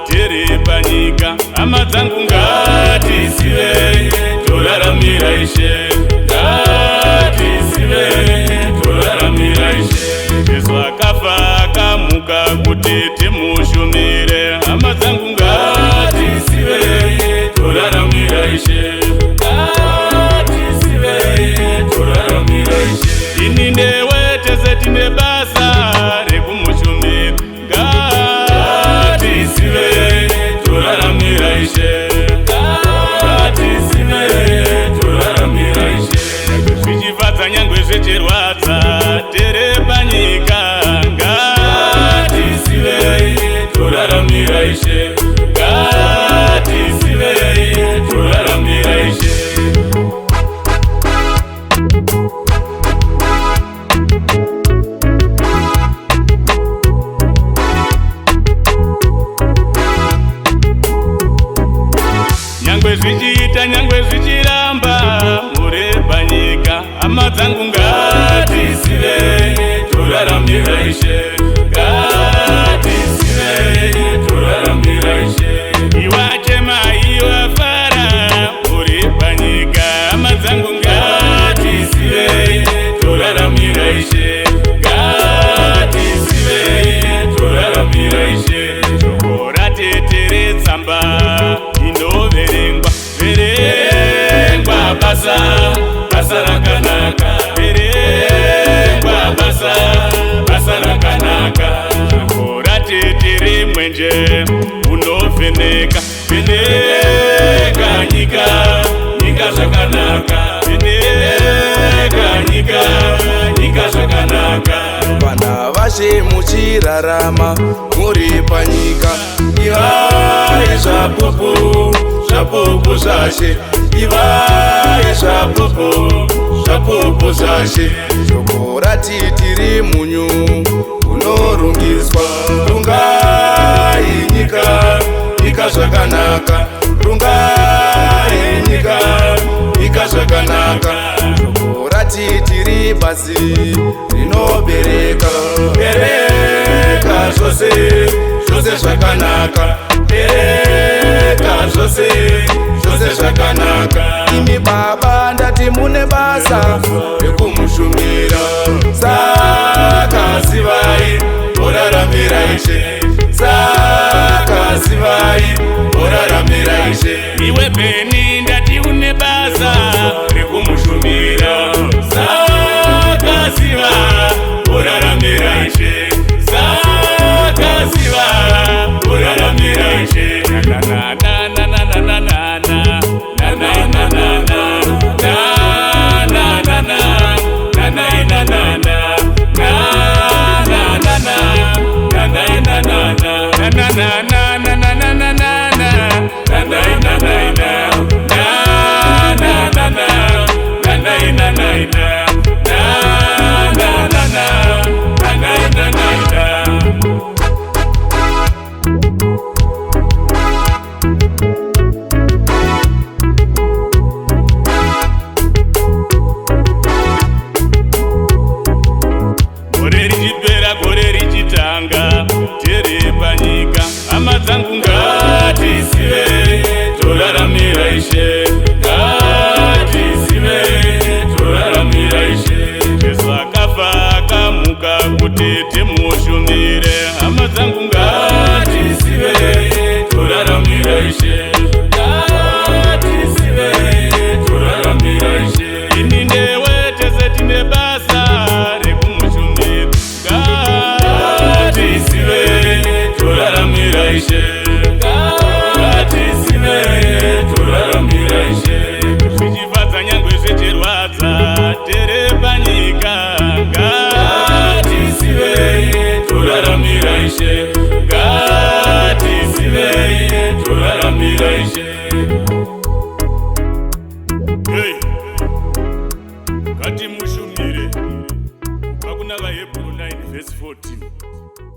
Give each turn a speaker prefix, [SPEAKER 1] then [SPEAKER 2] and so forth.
[SPEAKER 1] Tere panyika hama dzangu ngatisive toraramira Ishe, ngatisive toraramira Ishe. Yesu akafa akamuka kuti timushumire, hama dzangu ngatisive toraramira Ishe, ngatisive toraramira Ishe. Ini newe tese tine basa rekumushumira, toraramira Ishe, ngatisive toraramira Ishe. Zvichifadza nyangwe zvichirwadza tere panyika, ngatisive toraramira Ishe, ngatisive toraramira Ishe. Nyangwe zvichiita nyangwe zvichiramba muri panyika, hama dzangu ngatisive toraramira Ishe, ngatisive toraramira Ishe. Iwachema iwafara muri panyika, hama dzangu ngatisive toraramira Ishe, ngatisive toraramira Ishe. Shoko tetere tsamba inoverengwa, verengwa basa, basa rakanaka, verengwa basa, basa rakanaka. Shoko tetere mwenje unovheneka, vheneka nyika, nyika zvakanaka, vheneka nyika, nyika zvakanaka.
[SPEAKER 2] Vana vashe muchirarama muri panyika, ivai zvapupu, zvapupu zvashe, ivai zvapupu, zvapupu zvashe. Shoko rati tiri munyu unorungiswa, rungai nyika, nyika zvakanaka, rungai nyika, nyika zvakanaka. Shoko rati tiri basi rinobereka, bereka zvose, zvose zvakanaka, bereka zvose, zvose zvakanaka. Imi baba ndati mune basa rekumushumira, saka zivai toraramira Ishe, saka zivai toraramira Ishe.
[SPEAKER 1] Iwe Beni ndati une basa rekumushumira, saka ziva toraramira Ishe, saka ziva toraramira Ishe. Na na na na na na na na na na na na na gore richitanga tere panyika, hama dzangu ngatisive toraramira Ishe, ngatisive toraramira Ishe. Yesu akafa akamuka kuti timushumire, hama dzangu ngatisive toraramira Ishe, ngatisive toraramira Ishe. Ini newe tese tine basa rekumushumira, ngatisive toraramira Ishe, ngatisive toraramira Ishe. Zvichifadza nyangwe zvichirwadza tere panyika, ngatisive toraramira Ishe, ngatisive toraramira navahebrew 9 verse 14